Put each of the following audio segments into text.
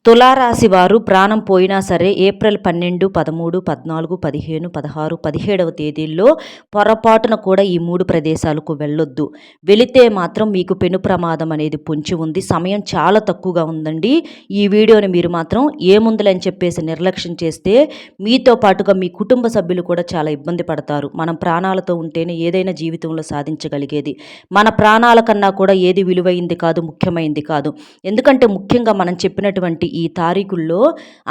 తులారాశి వారు ప్రాణం పోయినా సరే ఏప్రిల్ 12, 13, 14, 15, 16, 17వ తేదీల్లో పొరపాటున కూడా ఈ 3 ప్రదేశాలకు వెళ్ళొద్దు. వెళితే మాత్రం మీకు పెను ప్రమాదం అనేది పొంచి ఉంది. సమయం చాలా తక్కువగా ఉందండి. ఈ వీడియోని మీరు మాత్రం ఏముందులని చెప్పేసి నిర్లక్ష్యం చేస్తే మీతో పాటుగా మీ కుటుంబ సభ్యులు కూడా చాలా ఇబ్బంది పడతారు. మనం ప్రాణాలతో ఉంటేనే ఏదైనా జీవితంలో సాధించగలిగేది. మన ప్రాణాల కన్నా కూడా ఏది విలువైంది కాదు, ముఖ్యమైంది కాదు. ఎందుకంటే ముఖ్యంగా మనం చెప్పినటువంటి ఈ తారీఖుల్లో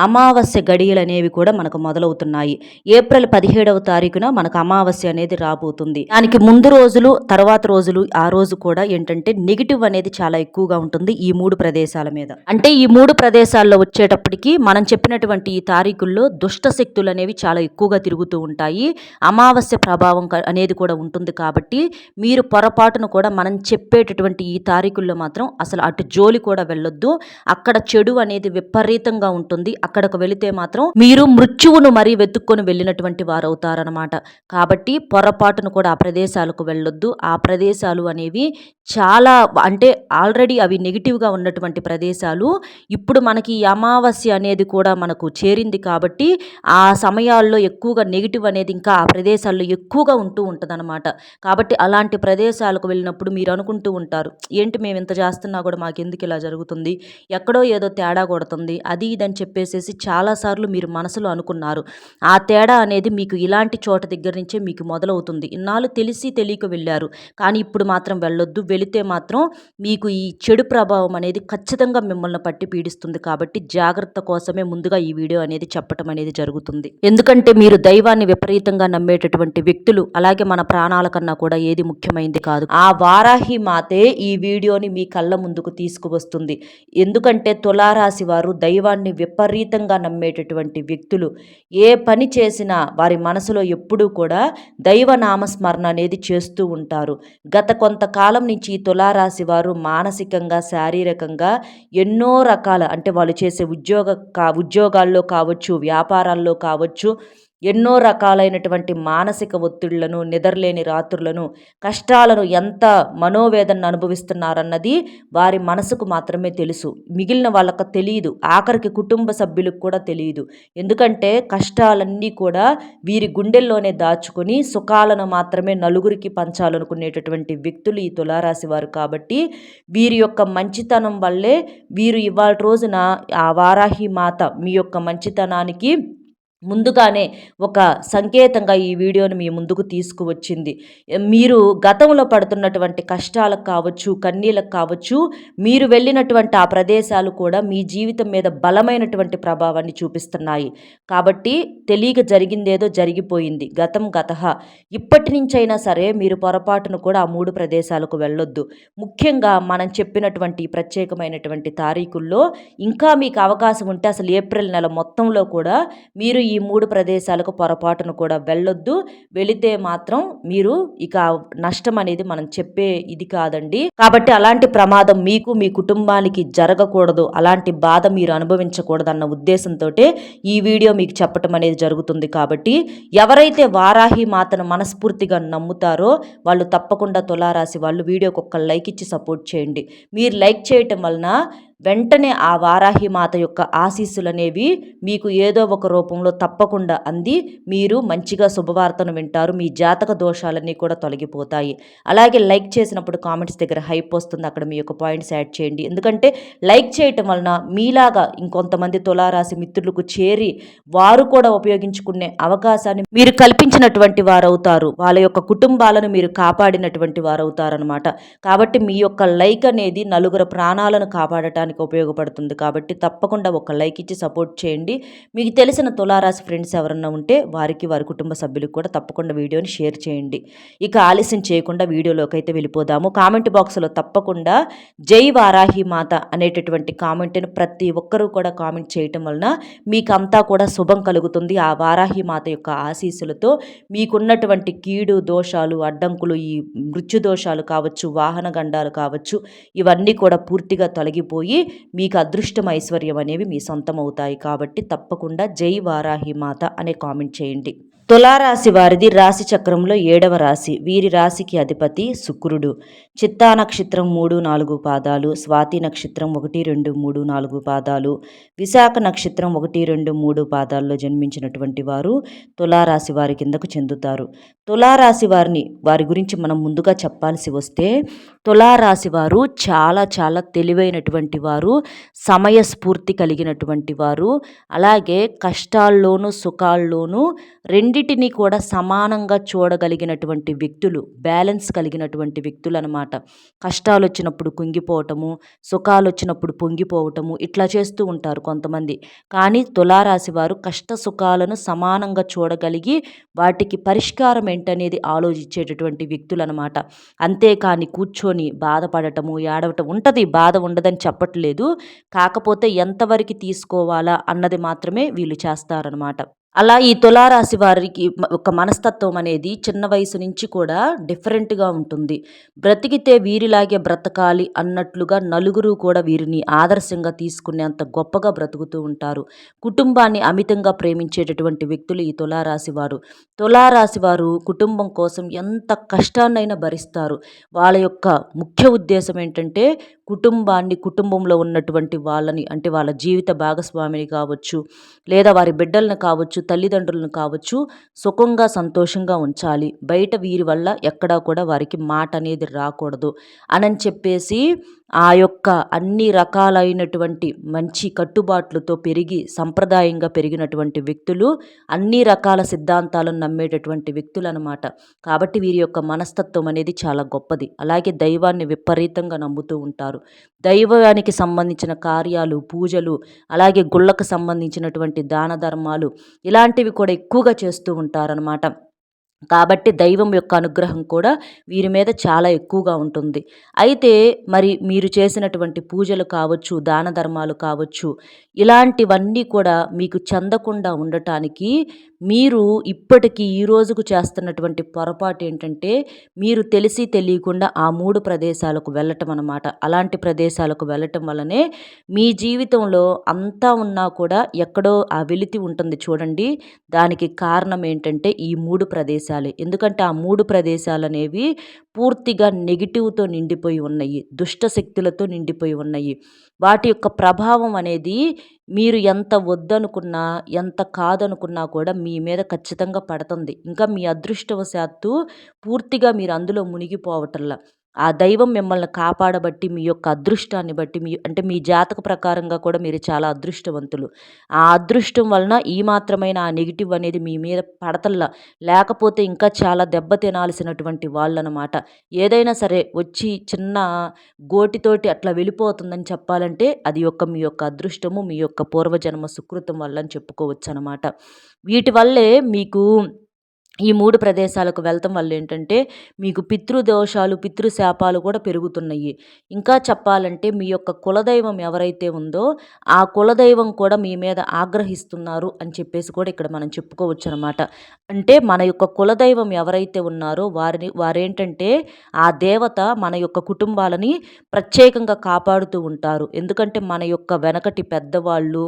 అమావాస్య గడియలు అనేవి కూడా మనకు మొదలవుతున్నాయి. ఏప్రిల్ 17వ తారీఖున మనకు అమావాస్య అనేది రాబోతుంది. దానికి ముందు రోజులు, తర్వాత రోజులు, ఆ రోజు కూడా ఏంటంటే నెగిటివ్ అనేది చాలా ఎక్కువగా ఉంటుంది ఈ 3 ప్రదేశాల మీద. అంటే ఈ 3 ప్రదేశాల్లో వచ్చేటప్పటికి మనం చెప్పినటువంటి ఈ తారీఖుల్లో దుష్ట శక్తులు అనేవి చాలా ఎక్కువగా తిరుగుతూ ఉంటాయి. అమావాస్య ప్రభావం అనేది కూడా ఉంటుంది కాబట్టి మీరు పొరపాటును కూడా మనం చెప్పేటటువంటి ఈ తారీఖుల్లో మాత్రం అసలు అటు జోలి కూడా వెళ్ళొద్దు. అక్కడ చెడు అనేది విపరీతంగా ఉంటుంది. అక్కడికి వెళితే మాత్రం మీరు మృత్యువును మరీ వెతుక్కొని వెళ్ళినటువంటి వారు అవుతారనమాట. కాబట్టి పొరపాటును కూడా ఆ ప్రదేశాలకు వెళ్ళొద్దు. ఆ ప్రదేశాలు అనేవి చాలా అంటే ఆల్రెడీ అవి నెగిటివ్గా ఉన్నటువంటి ప్రదేశాలు. ఇప్పుడు మనకి ఈ అమావాస్య అనేది కూడా మనకు చేరింది కాబట్టి ఆ సమయాల్లో ఎక్కువగా నెగిటివ్ అనేది ఇంకా ఆ ప్రదేశాల్లో ఎక్కువగా ఉంటూ ఉంటుందన్నమాట. కాబట్టి అలాంటి ప్రదేశాలకు వెళ్ళినప్పుడు మీరు అనుకుంటూ ఉంటారు, ఏంటి మేము ఇంత చేస్తున్నా కూడా మాకెందుకు ఇలా జరుగుతుంది, ఎక్కడో ఏదో తేడా కొడుతుంది, అది ఇదని చెప్పేసేసి చాలాసార్లు మీరు మనసులో అనుకున్నారు. ఆ తేడా అనేది మీకు ఇలాంటి చోట దగ్గర నుంచే మీకు మొదలవుతుంది. ఇన్నాళ్ళు తెలిసి తెలియక వెళ్ళారు, కానీ ఇప్పుడు మాత్రం వెళ్ళొద్దు. వెళితే మాత్రం మీకు ఈ చెడు ప్రభావం అనేది ఖచ్చితంగా మిమ్మల్ని పట్టి పీడిస్తుంది. కాబట్టి జాగ్రత్త కోసమే ముందుగా ఈ వీడియో అనేది చెప్పటం అనేది జరుగుతుంది. ఎందుకంటే మీరు దైవాన్ని విపరీతంగా నమ్మేటటువంటి వ్యక్తులు, అలాగే మన ప్రాణాల కన్నా కూడా ఏది ముఖ్యమైనది కాదు. ఆ వారాహి మాతే ఈ వీడియోని మీ కళ్ళ ముందుకు తీసుకువస్తుంది. ఎందుకంటే తులారాశి వారు దైవాన్ని విపరీతంగా నమ్మేటటువంటి వ్యక్తులు. ఏ పని చేసినా వారి మనసులో ఎప్పుడూ కూడా దైవ నామస్మరణ అనేది చేస్తూ ఉంటారు. గత కొంతకాలం నుంచి ఈ తులారాశి వారు మానసికంగా, శారీరకంగా ఎన్నో రకాల అంటే వాళ్ళు చేసే ఉద్యోగాల్లో కావచ్చు, వ్యాపారాల్లో కావచ్చు, ఎన్నో రకాలైనటువంటి మానసిక ఒత్తిళ్లను, నిద్రలేని రాత్రులను, కష్టాలను, ఎంత మనోవేదనను అనుభవిస్తున్నారన్నది వారి మనసుకు మాత్రమే తెలుసు. మిగిలిన వాళ్ళకు తెలియదు. ఆఖరికి కుటుంబ సభ్యులకు కూడా తెలియదు. ఎందుకంటే కష్టాలన్నీ కూడా వీరి గుండెల్లోనే దాచుకొని సుఖాలను మాత్రమే నలుగురికి పంచాలనుకునేటటువంటి వ్యక్తులు ఈ తులారాశి వారు. కాబట్టి వీరి యొక్క మంచితనం వల్లే వీరు ఇవాళ రోజున ఆ వారాహి మాత మీ యొక్క మంచితనానికి ముందుగానే ఒక సంకేతంగా ఈ వీడియోని మీ ముందుకు తీసుకువచ్చింది. మీరు గతంలో పడుతున్నటువంటి కష్టాలకు కావచ్చు, కన్నీళ్ళకు కావచ్చు, మీరు వెళ్ళినటువంటి ఆ ప్రదేశాలు కూడా మీ జీవితం మీద బలమైనటువంటి ప్రభావాన్ని చూపిస్తున్నాయి. కాబట్టి తెలియక జరిగిందేదో జరిగిపోయింది, గతం గతః. ఇప్పటి నుంచైనా సరే మీరు పొరపాటును కూడా ఆ 3 ప్రదేశాలకు వెళ్ళొద్దు. ముఖ్యంగా మనం చెప్పినటువంటి ప్రత్యేకమైనటువంటి తారీఖుల్లో ఇంకా మీకు అవకాశం ఉంటే అసలు ఏప్రిల్ నెల మొత్తంలో కూడా మీరు ఈ 3 ప్రదేశాలకు పొరపాటును కూడా వెళ్ళొద్దు. వెళితే మాత్రం మీరు ఇక నష్టం అనేది మనం చెప్పే ఇది కాదండి. కాబట్టి అలాంటి ప్రమాదం మీకు, మీ కుటుంబానికి జరగకూడదు, అలాంటి బాధ మీరు అనుభవించకూడదు అన్న ఉద్దేశంతో ఈ వీడియో మీకు చెప్పటం అనేది జరుగుతుంది. కాబట్టి ఎవరైతే వారాహి మాతను మనస్ఫూర్తిగా నమ్ముతారో వాళ్ళు తప్పకుండా తులారాశి వాళ్ళు వీడియోకి ఒక్క లైక్ ఇచ్చి సపోర్ట్ చేయండి. మీరు లైక్ చేయటం వలన వెంటనే ఆ వారాహి మాత యొక్క ఆశీస్సులు అనేవి మీకు ఏదో ఒక రూపంలో తప్పకుండా అంది మీరు మంచిగా శుభవార్తను వింటారు. మీ జాతక దోషాలన్నీ కూడా తొలగిపోతాయి. అలాగే లైక్ చేసినప్పుడు కామెంట్స్ దగ్గర హైప్ వస్తుంది, అక్కడ మీ యొక్క పాయింట్స్ యాడ్ చేయండి. ఎందుకంటే లైక్ చేయటం వలన మీలాగా ఇంకొంతమంది తులారాశి మిత్రులకు చేరి వారు కూడా ఉపయోగించుకునే అవకాశాన్ని మీరు కల్పించినటువంటి వారు అవుతారు. వాళ్ళ యొక్క కుటుంబాలను మీరు కాపాడినటువంటి వారు అవుతారనమాట. కాబట్టి మీ యొక్క లైక్ అనేది నలుగురు ప్రాణాలను కాపాడటానికి ఉపయోగపడుతుంది. కాబట్టి తప్పకుండా ఒక లైక్ ఇచ్చి సపోర్ట్ చేయండి. మీకు తెలిసిన తులారాశి ఫ్రెండ్స్ ఎవరన్నా ఉంటే వారికి, వారి కుటుంబ సభ్యులకు కూడా తప్పకుండా వీడియోని షేర్ చేయండి. ఇక ఆలస్యం చేయకుండా వీడియోలోకి అయితే వెళ్ళిపోదాము. కామెంట్ బాక్స్లో తప్పకుండా జై వారాహి మాత అనేటటువంటి కామెంట్ని ప్రతి ఒక్కరూ కూడా కామెంట్ చేయటం వలన మీకంతా కూడా శుభం కలుగుతుంది. ఆ వారాహి మాత యొక్క ఆశీస్సులతో మీకున్నటువంటి కీడు దోషాలు, అడ్డంకులు, ఈ మృత్యు దోషాలు కావచ్చు, వాహన గండాలు కావచ్చు, ఇవన్నీ కూడా పూర్తిగా తొలగిపోయి మీకు అదృష్టం, ఐశ్వర్యం అనేవి మీ సొంతం అవుతాయి. కాబట్టి తప్పకుండా జై వారాహి మాత అనే కామెంట్ చేయండి. తులారాశి వారిది రాశి చక్రంలో 7వ రాశి. వీరి రాశికి అధిపతి శుక్రుడు. చిత్తా నక్షత్రం 3, 4 పాదాలు, స్వాతి నక్షత్రం 1, 2, 3, 4 పాదాలు, విశాఖ నక్షత్రం 1, 2, 3 పాదాల్లో జన్మించినటువంటి వారు తులారాశి వారి కిందకు చెందుతారు. తులారాశి వారి గురించి మనం ముందుగా చెప్పాల్సి వస్తే, తులారాశి వారు చాలా చాలా తెలివైనటువంటి వారు, సమయస్ఫూర్తి కలిగినటువంటి వారు, అలాగే కష్టాల్లోనూ సుఖాల్లోనూ రెండిటిని కూడా సమానంగా చూడగలిగినటువంటి వ్యక్తులు, బ్యాలెన్స్ కలిగినటువంటి వ్యక్తులు అనమాట. కష్టాలు వచ్చినప్పుడు కుంగిపోవటము, సుఖాలు వచ్చినప్పుడు పొంగిపోవటము ఇట్లా చేస్తూ ఉంటారు కొంతమంది. కానీ తులారాశి వారు కష్ట సుఖాలను సమానంగా చూడగలిగి వాటికి పరిష్కారం ఏంటనేది ఆలోచించేటటువంటి వ్యక్తులు అనమాట. అంతేకాని కూర్చొని బాధపడటము, ఏడవటం ఉంటుంది, బాధ ఉండదని చెప్పట్లేదు. కాకపోతే ఎంతవరకు తీసుకోవాలా అన్నది మాత్రమే వీళ్ళు చేస్తారనమాట. అలా ఈ తులారాశి వారికి ఒక మనస్తత్వం అనేది చిన్న వయసు నుంచి కూడా డిఫరెంట్గా ఉంటుంది. బ్రతికితే వీరిలాగే బ్రతకాలి అన్నట్లుగా నలుగురు కూడా వీరిని ఆదర్శంగా తీసుకునేంత గొప్పగా బ్రతుకుతూ ఉంటారు. కుటుంబాన్ని అమితంగా ప్రేమించేటటువంటి వ్యక్తులు ఈ తులారాశి వారు. తులారాశి వారు కుటుంబం కోసం ఎంత కష్టాన్నైనా భరిస్తారు. వాళ్ళ యొక్క ముఖ్య ఉద్దేశం ఏంటంటే కుటుంబంలో ఉన్నటువంటి వాళ్ళని, అంటే వాళ్ళ జీవిత భాగస్వామిని కావచ్చు, లేదా వారి బిడ్డలను కావచ్చు, తల్లిదండ్రులను కావచ్చు, సుఖంగా సంతోషంగా ఉంచాలి. బయట వీరి వల్ల ఎక్కడా కూడా వారికి మాట అనేది రాకూడదు అని చెప్పేసి ఆ యొక్క అన్ని రకాలైనటువంటి మంచి కట్టుబాట్లతో పెరిగి సంప్రదాయంగా పెరిగినటువంటి వ్యక్తులు, అన్ని రకాల సిద్ధాంతాలను నమ్మేటటువంటి వ్యక్తులు అనమాట. కాబట్టి వీరి యొక్క మనస్తత్వం అనేది చాలా గొప్పది. అలాగే దైవాన్ని విపరీతంగా నమ్ముతూ ఉంటారు. దైవానికి సంబంధించిన కార్యాలు, పూజలు, అలాగే గుళ్ళకు సంబంధించినటువంటి దాన ధర్మాలు ఇలాంటివి కూడా ఎక్కువగా చేస్తూ ఉంటారనమాట. కాబట్టి దైవం యొక్క అనుగ్రహం కూడా వీరి మీద చాలా ఎక్కువగా ఉంటుంది. అయితే మరి మీరు చేసినటువంటి పూజలు కావచ్చు, దాన ధర్మాలు కావచ్చు, ఇలాంటివన్నీ కూడా మీకు చెందకుండా ఉండటానికి మీరు ఇప్పటికీ ఈ రోజుకు చేస్తున్నటువంటి పొరపాటు ఏంటంటే, మీరు తెలిసి తెలియకుండా ఆ 3 ప్రదేశాలకు వెళ్ళటం అన్నమాట. అలాంటి ప్రదేశాలకు వెళ్ళటం వల్లనే మీ జీవితంలో అంతా ఉన్నా కూడా ఎక్కడో ఆ వెలితి ఉంటుంది చూడండి. దానికి కారణం ఏంటంటే ఈ 3 ప్రదేశాలే. ఎందుకంటే ఆ 3 ప్రదేశాలనేవి పూర్తిగా నెగిటివ్‌తో నిండిపోయి ఉన్నాయి. దుష్ట శక్తులతో నిండిపోయి ఉన్నాయి. వాటి యొక్క ప్రభావం అనేది మీరు ఎంత వద్దనుకున్నా, ఎంత కాదనుకున్నా కూడా మీ మీద ఖచ్చితంగా పడుతుంది. ఇంకా మీ అదృష్టవశాత్తు పూర్తిగా మీరు అందులో మునిగిపోవటంలా. ఆ దైవం మిమ్మల్ని కాపాడబట్టి, మీ యొక్క అదృష్టాన్ని బట్టి, అంటే మీ జాతక ప్రకారంగా కూడా మీరు చాలా అదృష్టవంతులు. ఆ అదృష్టం వలన ఈ మాత్రమైన ఆ నెగిటివ్ అనేది మీ మీద పడతల్లా. లేకపోతే ఇంకా చాలా దెబ్బ తినాల్సినటువంటి వాళ్ళనమాట. ఏదైనా సరే వచ్చి చిన్న గోటితోటి అట్లా వెళ్ళిపోతుందని చెప్పాలంటే అది మీ యొక్క అదృష్టము, మీ యొక్క పూర్వజన్మ సుకృతం వల్ల అని చెప్పుకోవచ్చనమాట. వీటి వల్లే మీకు ఈ 3 ప్రదేశాలకు వెళ్తాం వల్ల ఏంటంటే, మీకు పితృదోషాలు, పితృశాపాలు కూడా పెరుగుతున్నాయి. ఇంకా చెప్పాలంటే మీ యొక్క కులదైవం ఎవరైతే ఉందో, ఆ కులదైవం కూడా మీ మీద ఆగ్రహిస్తున్నారు అని చెప్పేసి కూడా ఇక్కడ మనం చెప్పుకోవచ్చనమాట. అంటే మన యొక్క కులదైవం ఎవరైతే ఉన్నారో వారేంటంటే, ఆ దేవత మన యొక్క కుటుంబాలని ప్రత్యేకంగా కాపాడుతూ ఉంటారు. ఎందుకంటే మన యొక్క వెనకటి పెద్దవాళ్ళు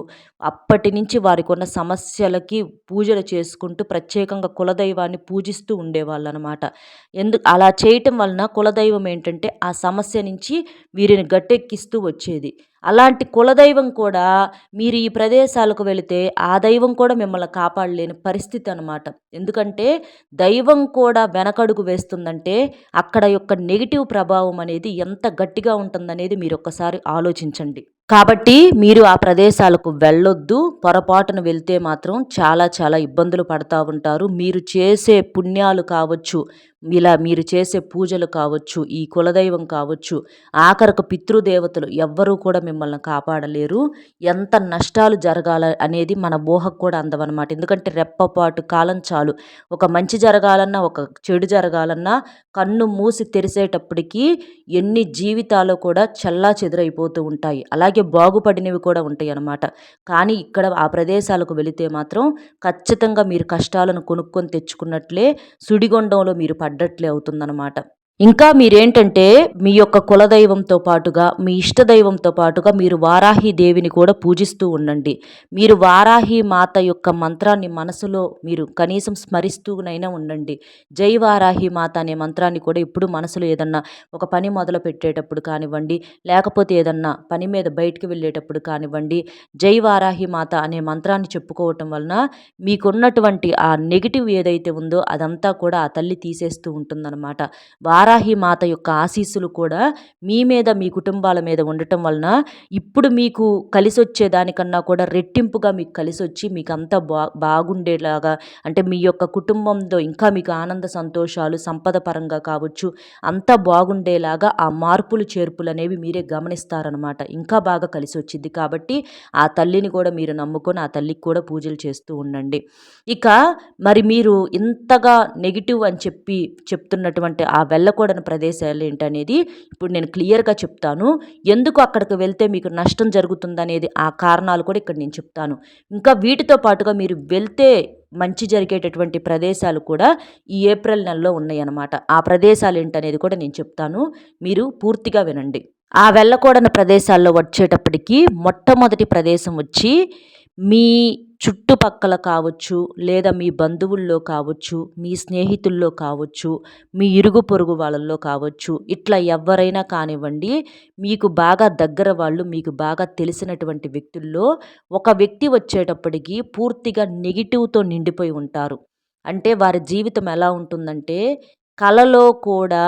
అప్పటి నుంచి వారికున్న సమస్యలకి పూజలు చేసుకుంటూ ప్రత్యేకంగా కులదైవాన్ని పూజిస్తూ ఉండేవాళ్ళనమాట. అలా చేయటం వలన కులదైవం ఏంటంటే ఆ సమస్య నుంచి వీరిని గట్టెక్కిస్తూ వచ్చేది. అలాంటి కులదైవం కూడా మీరు ఈ ప్రదేశాలకు వెళితే ఆ దైవం కూడా మిమ్మల్ని కాపాడలేని పరిస్థితి అనమాట. ఎందుకంటే దైవం కూడా వెనకడుగు వేస్తుందంటే అక్కడ యొక్క నెగిటివ్ ప్రభావం అనేది ఎంత గట్టిగా ఉంటుందనేది మీరు ఒక్కసారి ఆలోచించండి. కాబట్టి మీరు ఆ ప్రదేశాలకు వెళ్ళొద్దు. పొరపాటున వెళ్తే మాత్రం చాలా చాలా ఇబ్బందులు పడతా ఉంటారు. మీరు చేసే పుణ్యాలు కావచ్చు, ఇలా మీరు చేసే పూజలు కావచ్చు, ఈ కులదైవం కావచ్చు, ఆఖరకు పితృదేవతలు ఎవ్వరూ కూడా మిమ్మల్ని కాపాడలేరు. ఎంత నష్టాలు జరగాల అనేది మన ఊహకు కూడా అందవనమాట. ఎందుకంటే రెప్పపాటు కాలం చాలు. ఒక మంచి జరగాలన్నా, ఒక చెడు జరగాలన్నా కన్ను మూసి తెరిసేటప్పటికి ఎన్ని జీవితాలు కూడా చెల్లాచెదురైపోతూ ఉంటాయి. అలాగే బాగుపడినవి కూడా ఉంటాయి అన్నమాట. కానీ ఇక్కడ ఆ ప్రదేశాలకు వెళితే మాత్రం ఖచ్చితంగా మీరు కష్టాలను కొనుక్కొని తెచ్చుకున్నట్లే, సుడిగుండంలో మీరు పడ్డట్లే అవుతుందన్నమాట. ఇంకా మీరేంటంటే, మీ యొక్క కులదైవంతో పాటుగా, మీ ఇష్టదైవంతో పాటుగా మీరు వారాహి దేవిని కూడా పూజిస్తూ ఉండండి. మీరు వారాహి మాత యొక్క మంత్రాన్ని మనసులో మీరు కనీసం స్మరిస్తూనైనా ఉండండి. జై వారాహి మాత అనే మంత్రాన్ని కూడా ఎప్పుడు మనసులో ఏదన్నా ఒక పని మొదలుపెట్టేటప్పుడు కానివ్వండి, లేకపోతే ఏదన్నా పని మీద బయటికి వెళ్ళేటప్పుడు కానివ్వండి, జై వారాహి మాత అనే మంత్రాన్ని చెప్పుకోవటం వలన మీకున్నటువంటి ఆ నెగెటివ్ ఏదైతే ఉందో అదంతా కూడా ఆ తల్లి తీసేస్తూ ఉంటుందన్నమాట. వారాహి మాత యొక్క ఆశీస్సులు కూడా మీ మీద, మీ కుటుంబాల మీద ఉండటం వలన ఇప్పుడు మీకు కలిసొచ్చే దానికన్నా కూడా రెట్టింపుగా మీకు కలిసొచ్చి మీకంతా బాగుండేలాగా, అంటే మీ యొక్క కుటుంబంతో ఇంకా మీకు ఆనంద సంతోషాలు సంపద పరంగా కావచ్చు, అంతా బాగుండేలాగా ఆ మార్పులు చేర్పులు అనేవి మీరే గమనిస్తారనమాట. ఇంకా బాగా కలిసొచ్చిద్ది. కాబట్టి ఆ తల్లిని కూడా మీరు నమ్ముకొని ఆ తల్లికి కూడా పూజలు చేస్తూ ఉండండి. ఇక మరి మీరు ఇంతగా నెగెటివ్ అని చెప్తున్నటువంటి ఆ వెళ్ళకూడని ప్రదేశాలు ఏంటనేది ఇప్పుడు నేను క్లియర్‌గా చెప్తాను. ఎందుకు అక్కడికి వెళ్తే మీకు నష్టం జరుగుతుందనేది ఆ కారణాలు కూడా ఇక్కడ నేను చెప్తాను. ఇంకా వీటితో పాటుగా మీరు వెళ్తే మంచి జరిగేటటువంటి ప్రదేశాలు కూడా ఈ ఏప్రిల్ నెలలో ఉన్నాయన్నమాట. ఆ ప్రదేశాలేంటనేది కూడా నేను చెప్తాను. మీరు పూర్తిగా వినండి. ఆ వెళ్ళకూడని ప్రదేశాల్లో వచ్చేటప్పటికి మొట్టమొదటి ప్రదేశం వచ్చి మీ చుట్టుపక్కల కావచ్చు, లేదా మీ బంధువుల్లో కావచ్చు, మీ స్నేహితుల్లో కావచ్చు, మీ ఇరుగు పొరుగు వాళ్ళల్లో కావచ్చు, ఇట్లా ఎవ్వరైనా కానివ్వండి, మీకు బాగా దగ్గర వాళ్ళు, మీకు బాగా తెలిసినటువంటి వ్యక్తుల్లో ఒక వ్యక్తి వచ్చేటప్పటికి పూర్తిగా నెగెటివ్‌తో నిండిపోయి ఉంటారు. అంటే వారి జీవితం ఎలా ఉంటుందంటే, కలలో కూడా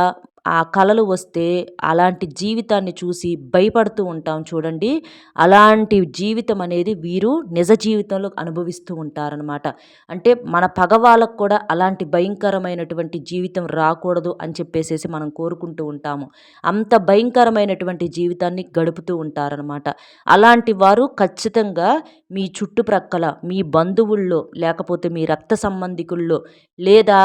ఆ కలలు వస్తే అలాంటి జీవితాన్ని చూసి భయపడుతూ ఉంటాం చూడండి. అలాంటి జీవితం అనేది వీరు నిజ జీవితంలో అనుభవిస్తూ ఉంటారనమాట. అంటే మన పగ వాళ్ళకు కూడా అలాంటి భయంకరమైనటువంటి జీవితం రాకూడదు అని చెప్పేసేసి మనం కోరుకుంటూ ఉంటాము. అంత భయంకరమైనటువంటి జీవితాన్ని గడుపుతూ ఉంటారనమాట. అలాంటి వారు ఖచ్చితంగా మీ చుట్టుప్రక్కల, మీ బంధువుల్లో, లేకపోతే మీ రక్త సంబంధికుల్లో, లేదా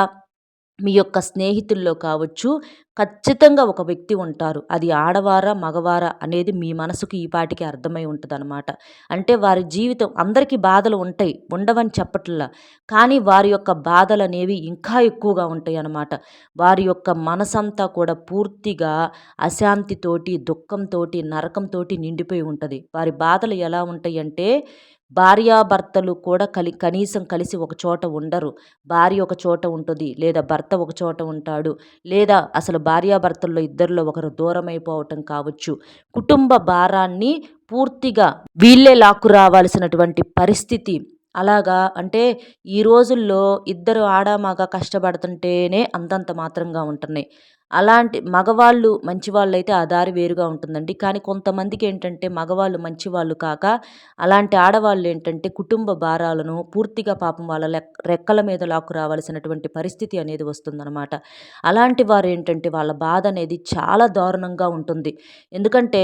మీ యొక్క స్నేహితుల్లో కావచ్చు, ఖచ్చితంగా ఒక వ్యక్తి ఉంటారు. అది ఆడవారా, మగవారా అనేది మీ మనసుకు ఈ పాటికి అర్థమై ఉంటదనమాట. అంటే వారి జీవితం అందరికీ బాధలు ఉంటాయి. ఉండవని చెప్పట్లా. కానీ వారి యొక్క బాధలనేవి ఇంకా ఎక్కువగా ఉంటాయనమాట. వారి యొక్క మనసంతా కూడా పూర్తిగా అశాంతితోటి, దుఃఖంతోటి, నరకంతోటి నిండిపోయి ఉంటది. వారి బాధలు ఎలా ఉంటాయంటే, భార్యాభర్తలు కూడా కనీసం కలిసి ఒక చోట ఉండరు. భార్య ఒక చోట ఉంటది. లేదా భర్త ఒక చోట ఉంటాడు. లేదా అసలు భార్యాభర్తల్లో ఇద్దరిలో ఒకరు దూరమైపోవటం కావచ్చు. కుటుంబ భారాన్ని పూర్తిగా వీళ్ళే లాక్కు రావాల్సినటువంటి పరిస్థితి. అలాగా అంటే ఈ రోజుల్లో ఇద్దరు ఆడ, మగ కష్టపడుతుంటేనే అంతంత మాత్రంగా ఉంటున్నాయి. అలాంటి మగవాళ్ళు మంచివాళ్ళైతే ఆ దారి వేరుగా ఉంటుందండి. కానీ కొంతమందికేంటంటే మగవాళ్ళు మంచివాళ్ళు కాక అలాంటి ఆడవాళ్ళేంటంటే కుటుంబ భారాలను పూర్తిగా పాపం వాళ్ళ రెక్కల మీద లాక్కు రావాల్సినటువంటి పరిస్థితి అనేది వస్తుందనమాట. అలాంటి వారేంటంటే వాళ్ళ బాధ అనేది చాలా దారుణంగా ఉంటుంది. ఎందుకంటే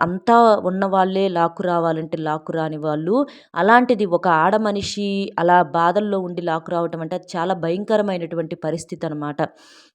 అంతా ఉన్నవాళ్ళే లాక్కు రావాలంటే లాక్కు రాని వాళ్ళు, అలాంటిది ఒక ఆడ మనిషి అలా బాధల్లో ఉండి లాక్కు రావటం అంటే అది చాలా భయంకరమైనటువంటి పరిస్థితి అనమాట.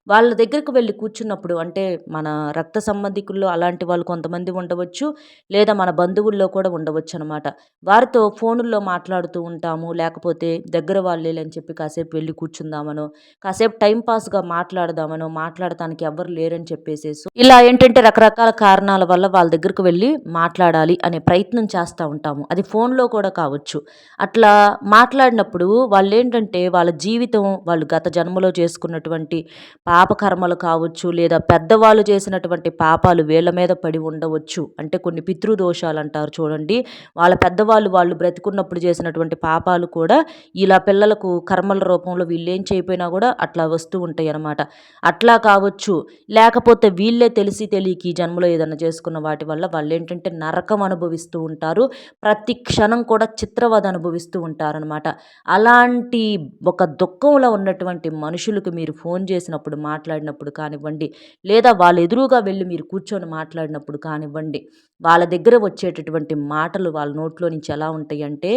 వాళ్ళ దగ్గరికి వెళ్లి కూర్చున్నప్పుడు అంటే మన రక్త సంబంధికుల్లో అలాంటి వాళ్ళు కొంతమంది ఉండవచ్చు. లేదా మన బంధువుల్లో కూడా ఉండవచ్చనమాట. వారితో ఫోనుల్లో మాట్లాడుతూ ఉంటాము. లేకపోతే దగ్గర వాళ్ళేలే అని చెప్పి కాసేపు వెళ్లి కూర్చుందామనో, కాసేపు టైం పాస్‌గా మాట్లాడదామనో, మాట్లాడటానికి ఎవ్వరు లేరని చెప్పేసేసో, ఇలా ఏంటంటే రకరకాల కారణాల వల్ల వాళ్ళ దగ్గరకు వెళ్లి మాట్లాడాలి అనే ప్రయత్నం చేస్తా ఉంటాము. అది ఫోన్‌లో కూడా కావచ్చు. అట్లా మాట్లాడినప్పుడు వాళ్ళేంటంటే వాళ్ళ జీవితం, వాళ్ళు గత జన్మలో చేసుకున్నటువంటి పాపకర్మలు కావచ్చు, లేదా పెద్దవాళ్ళు చేసినటువంటి పాపాలు వీళ్ళ మీద పడి ఉండవచ్చు. అంటే కొన్ని పితృదోషాలంటారు చూడండి. వాళ్ళ పెద్దవాళ్ళు వాళ్ళు బ్రతికున్నప్పుడు చేసినటువంటి పాపాలు కూడా ఇలా పిల్లలకు కర్మల రూపంలో వీళ్ళేం చేయకపోయినా కూడా అట్లా వస్తూ ఉంటాయన్నమాట. అట్లా కావచ్చు. లేకపోతే వీళ్ళే తెలిసి తెలియక ఈ జన్మలో ఏదన్నా చేసుకున్న వాటి వల్ల వాళ్ళేంటంటే నరకం అనుభవిస్తూ ఉంటారు. ప్రతి క్షణం కూడా చిత్రవద అనుభవిస్తూ ఉంటారనమాట. అలాంటి ఒక దుఃఖంలో ఉన్నటువంటి మనుషులకు మీరు ఫోన్ చేసినప్పుడు, మాట్లాడినప్పుడు కానివ్వండి, లేదా వాళ్ళ ఎదురుగా వెళ్లి మీరు కూర్చొని మాట్లాడినప్పుడు కానివ్వండి, వాళ్ళ దగ్గర వచ్చేటటువంటి మాటలు వాళ్ళ నోట్లో నుంచి ఎలా ఉంటాయంటే,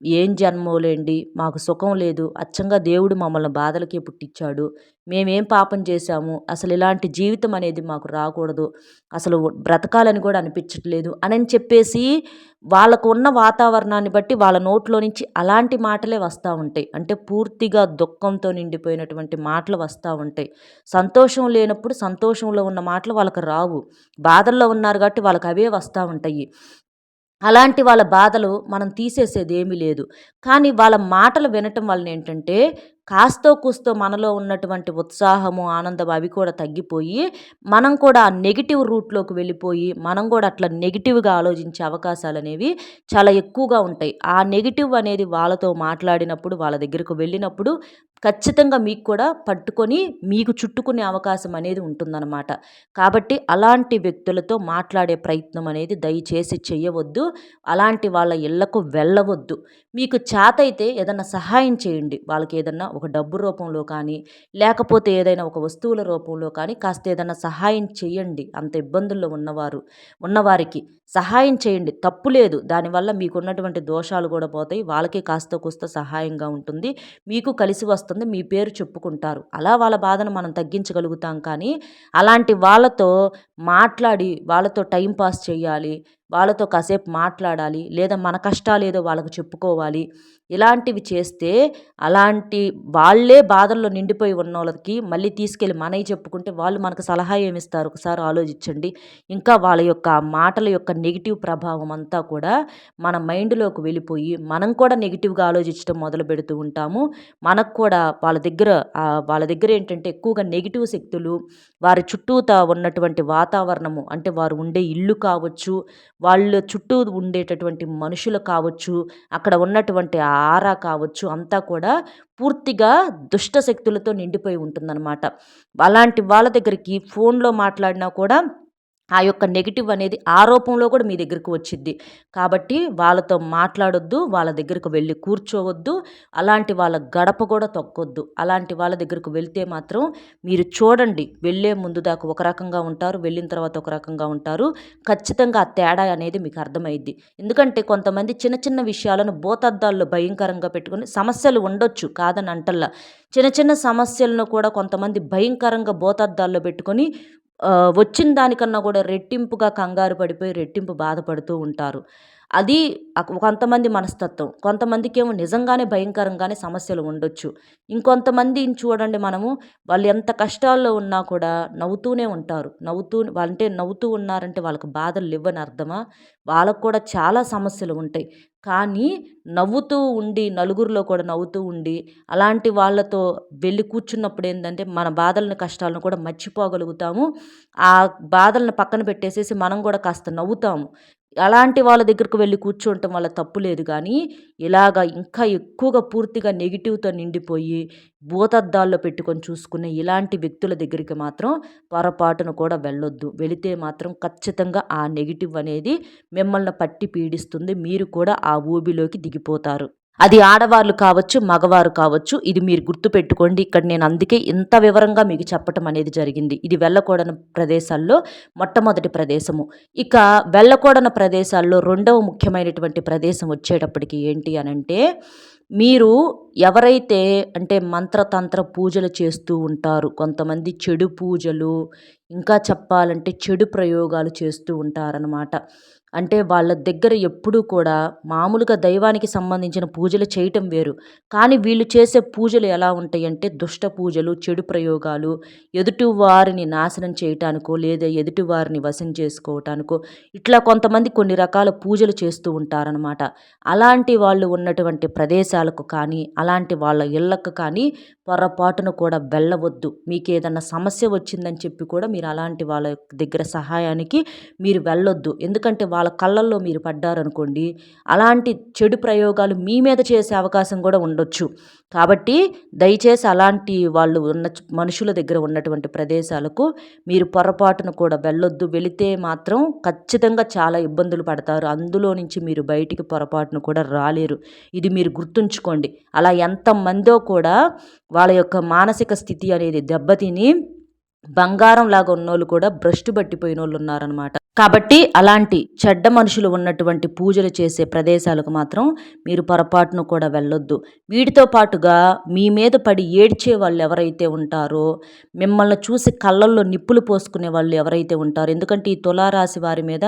ఏం జన్మోలేండి, మాకు సుఖం లేదు, అచ్చంగా దేవుడు మమ్మల్ని బాధలకే పుట్టించాడు, మేమేం పాపం చేశాము, అసలు ఇలాంటి జీవితం అనేది మాకు రాకూడదు, అసలు బ్రతకాలని కూడా అనిపించట్లేదు అని చెప్పేసి వాళ్ళకు ఉన్న వాతావరణాన్ని బట్టి వాళ్ళ నోట్లో నుంచి అలాంటి మాటలే వస్తూ ఉంటాయి. అంటే పూర్తిగా దుఃఖంతో నిండిపోయినటువంటి మాటలు వస్తూ ఉంటాయి. సంతోషం లేనప్పుడు సంతోషంలో ఉన్న మాటలు వాళ్ళకి రావు. బాధల్లో ఉన్నారు కాబట్టి వాళ్ళకి అవే వస్తూ ఉంటాయి. అలాంటి వాళ్ళ బాధలు మనం తీసేసేది ఏమీ లేదు. కానీ వాళ్ళ మాటలు వినటం వలన ఏంటంటే, కాస్తో కూస్తో మనలో ఉన్నటువంటి ఉత్సాహము, ఆనందం అవి కూడా తగ్గిపోయి, మనం కూడా ఆ నెగెటివ్ రూట్‌లోకి వెళ్ళిపోయి, మనం కూడా అట్లా నెగెటివ్‌గా ఆలోచించే అవకాశాలనేవి చాలా ఎక్కువగా ఉంటాయి. ఆ నెగెటివ్ అనేది వాళ్ళతో మాట్లాడినప్పుడు, వాళ్ళ దగ్గరకు వెళ్ళినప్పుడు ఖచ్చితంగా మీకు కూడా పట్టుకొని, మీకు చుట్టుకునే అవకాశం అనేది ఉంటుందన్నమాట. కాబట్టి అలాంటి వ్యక్తులతో మాట్లాడే ప్రయత్నం అనేది దయచేసి చెయ్యవద్దు. అలాంటి వాళ్ళ ఇళ్ళకు వెళ్ళవద్దు. మీకు చేతైతే ఏదన్నా సహాయం చేయండి. వాళ్ళకి ఏదన్నా ఒక డబ్బు రూపంలో కానీ, లేకపోతే ఏదైనా ఒక వస్తువుల రూపంలో కానీ కాస్త ఏదన్నా సహాయం చేయండి. అంత ఇబ్బందుల్లో ఉన్నవారికి సహాయం చేయండి. తప్పు లేదు. దానివల్ల మీకున్నటువంటి దోషాలు కూడా పోతాయి. వాళ్ళకి కాస్తో కూస్తో సహాయంగా ఉంటుంది. మీకు కలిసి వస్తుంది. మీ పేరు చెప్పుకుంటారు. అలా వాళ్ళ బాధను మనం తగ్గించగలుగుతాం కానీ, అలాంటి వాళ్ళతో మాట్లాడి, వాళ్ళతో టైం పాస్ చేయాలి, వాళ్ళతో కాసేపు మాట్లాడాలి, లేదా మన కష్టాలేదో వాళ్ళకి చెప్పుకోవాలి. ఇలాంటివి చేస్తే అలాంటి వాళ్ళే బాధల్లో నిండిపోయి ఉన్నోళ్ళకి మళ్ళీ తీసుకెళ్ళి మనయి చెప్పుకుంటే వాళ్ళు మనకు సలహా ఏమిస్తారు ఒకసారి ఆలోచించండి. ఇంకా వాళ్ళ యొక్క మాటల యొక్క నెగెటివ్ ప్రభావం అంతా కూడా మన మైండ్‌లోకి వెళ్ళిపోయి, మనం కూడా నెగెటివ్‌గా ఆలోచించడం మొదలుపెడుతూ ఉంటాము. మనకు కూడా వాళ్ళ దగ్గర ఏంటంటే ఎక్కువగా నెగెటివ్ శక్తులు, వారి చుట్టూతా ఉన్నటువంటి వాతావరణము అంటే వారు ఉండే ఇల్లు కావచ్చు, వాళ్ళ చుట్టూ ఉండేటటువంటి మనుషులు కావచ్చు, అక్కడ ఉన్నటువంటి ఆరా కావచ్చు, అంతా కూడా పూర్తిగా దుష్ట శక్తులతో నిండిపోయి ఉంటుందన్నమాట. అలాంటి వాళ్ళ దగ్గరికి ఫోన్‌లో మాట్లాడినా కూడా ఆ యొక్క నెగెటివ్ అనేది ఆ రూపంలో కూడా మీ దగ్గరికి వచ్చిద్ది. కాబట్టి వాళ్ళతో మాట్లాడొద్దు. వాళ్ళ దగ్గరకు వెళ్లి కూర్చోవద్దు. అలాంటి వాళ్ళ గడప కూడా తొక్కొద్దు. అలాంటి వాళ్ళ దగ్గరకు వెళ్తే మాత్రం మీరు చూడండి. వెళ్ళే ముందు దాకా ఒక రకంగా ఉంటారు. వెళ్ళిన తర్వాత ఒక రకంగా ఉంటారు. ఖచ్చితంగా ఆ తేడా అనేది మీకు అర్థమైద్ది. ఎందుకంటే కొంతమంది చిన్న చిన్న విషయాలను భూతద్దాల్లో భయంకరంగా పెట్టుకొని సమస్యలు ఉండొచ్చు కాదని అంటల్లా. చిన్న చిన్న సమస్యలను కూడా కొంతమంది భయంకరంగా భూతద్దాల్లో పెట్టుకొని వచ్చిన దానికన్నా కూడా రెట్టింపుగా కంగారు పడిపోయి, రెట్టింపు బాధపడుతూ ఉంటారు. అది కొంతమంది మనస్తత్వం. కొంతమందికేమో నిజంగానే భయంకరంగానే సమస్యలు ఉండొచ్చు. ఇంకొంతమందిని చూడండి మనము, వాళ్ళు ఎంత కష్టాల్లో ఉన్నా కూడా నవ్వుతూనే ఉంటారు. నవ్వుతూ ఉన్నారంటే వాళ్ళకి బాధలు లెవ్వని అర్థమా? వాళ్ళకి కూడా చాలా సమస్యలు ఉంటాయి. కానీ నవ్వుతూ ఉండి, నలుగురిలో కూడా నవ్వుతూ ఉండి, అలాంటి వాళ్ళతో వెళ్ళి కూర్చున్నప్పుడు ఏందంటే, మన బాధలను, కష్టాలను కూడా మర్చిపోగలుగుతాము. ఆ బాధలను పక్కన పెట్టేసేసి మనం కూడా కాస్త నవ్వుతాము. అలాంటి వాళ్ళ దగ్గరకు వెళ్లి కూర్చోవటం వల్ల తప్పు లేదు గానీ, ఇలాగ ఇంకా ఎక్కువగా పూర్తిగా నెగెటివ్‌తో నిండిపోయి, భూతద్దాల్లో పెట్టుకొని చూసుకునే ఇలాంటి వ్యక్తుల దగ్గరికి మాత్రం పొరపాటున కూడా వెళ్ళొద్దు. వెళితే మాత్రం ఖచ్చితంగా ఆ నెగెటివ్ అనేది మిమ్మల్ని పట్టి పీడిస్తుంది. మీరు కూడా ఆ ఊబిలోకి దిగిపోతారు. అది ఆడవాళ్ళు కావచ్చు, మగవారు కావచ్చు. ఇది మీరు గుర్తుపెట్టుకోండి. ఇక్కడ నేను అందుకే ఇంత వివరంగా మీకు చెప్పటం అనేది జరిగింది. ఇది వెళ్ళకూడని ప్రదేశాల్లో మొట్టమొదటి ప్రదేశము. ఇక వెళ్ళకూడని ప్రదేశాల్లో రెండవ ముఖ్యమైనటువంటి ప్రదేశం వచ్చేటప్పటికి ఏంటి అనంటే, మీరు ఎవరైతే అంటే మంత్రతంత్ర పూజలు చేస్తూ ఉంటారు. కొంతమంది చెడు పూజలు, ఇంకా చెప్పాలంటే చెడు ప్రయోగాలు చేస్తూ ఉంటారనమాట. అంటే వాళ్ళ దగ్గర ఎప్పుడూ కూడా మామూలుగా దైవానికి సంబంధించిన పూజలు చేయటం వేరు. కానీ వీళ్ళు చేసే పూజలు ఎలా ఉంటాయంటే దుష్ట పూజలు, చెడు ప్రయోగాలు, ఎదుటి వారిని నాశనం చేయటానికో, లేదా ఎదుటి వారిని వశం చేసుకోవటానికో, ఇట్లా కొంతమంది కొన్ని రకాల పూజలు చేస్తూ ఉంటారనమాట. అలాంటి వాళ్ళు ఉన్నటువంటి ప్రదేశాలకు కానీ, అలాంటి వాళ్ళ ఇళ్ళకు కానీ పొరపాటున కూడా వెళ్ళవద్దు. మీకేదన్నా సమస్య వచ్చిందని చెప్పి కూడా మీరు అలాంటి వాళ్ళ దగ్గర సహాయానికి మీరు వెళ్ళొద్దు. ఎందుకంటే వాళ్ళ కళ్ళల్లో మీరు పడ్డారనుకోండి, అలాంటి చెడు ప్రయోగాలు మీ మీద చేసే అవకాశం కూడా ఉండొచ్చు. కాబట్టి దయచేసి అలాంటి వాళ్ళు ఉన్న మనుషుల దగ్గర ఉన్నటువంటి ప్రదేశాలకు మీరు పొరపాటున కూడా వెళ్ళొద్దు. వెళితే మాత్రం ఖచ్చితంగా చాలా ఇబ్బందులు పడతారు. అందులో నుంచి మీరు బయటికి పొరపాటున కూడా రాలేరు. ఇది మీరు గుర్తుంచుకోండి. అలా ఎంతమందో కూడా వాళ్ళ యొక్క మానసిక స్థితి అనేది దెబ్బతిని బంగారం లాగా ఉన్నోళ్ళు కూడా భ్రష్టు పట్టిపోయినోళ్ళు ఉన్నారనమాట. కాబట్టి అలాంటి చెడ్డ మనుషులు ఉన్నటువంటి పూజలు చేసే ప్రదేశాలకు మాత్రం మీరు పొరపాటున కూడా వెళ్ళొద్దు. వీటితో పాటుగా మీ మీద పడి ఏడ్చే వాళ్ళు ఎవరైతే ఉంటారో, మిమ్మల్ని చూసి కళ్ళల్లో నిప్పులు పోసుకునే వాళ్ళు ఎవరైతే ఉంటారో, ఎందుకంటే ఈ తులారాశి వారి మీద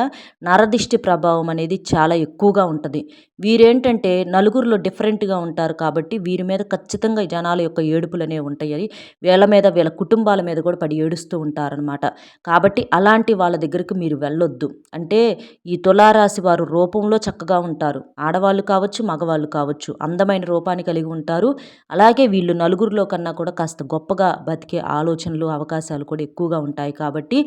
నరదిష్టి ప్రభావం అనేది చాలా ఎక్కువగా ఉంటది. వీరేంటంటే నలుగురిలో డిఫరెంట్‌గా ఉంటారు కాబట్టి వీరి మీద ఖచ్చితంగా ఈ జనాల యొక్క ఏడుపులనేవి ఉంటాయి. వీళ్ళ మీద, వీళ్ళ కుటుంబాల మీద కూడా పడి ఏడుస్తూ ఉంటారనమాట. కాబట్టి అలాంటి వాళ్ళ దగ్గరికి మీరు వెళ్ళొద్దు. అంటే ఈ తులారాశి వారు రూపంలో చక్కగా ఉంటారు. ఆడవాళ్ళు కావచ్చు, మగవాళ్ళు కావచ్చు. అందమైన రూపాన్ని కలిగి ఉంటారు. అలాగే వీళ్ళు నలుగురిలో కన్నా కూడా కాస్త గొప్పగా బతికే ఆలోచనలు, అవకాశాలు కూడా ఎక్కువగా ఉంటాయి. కాబట్టి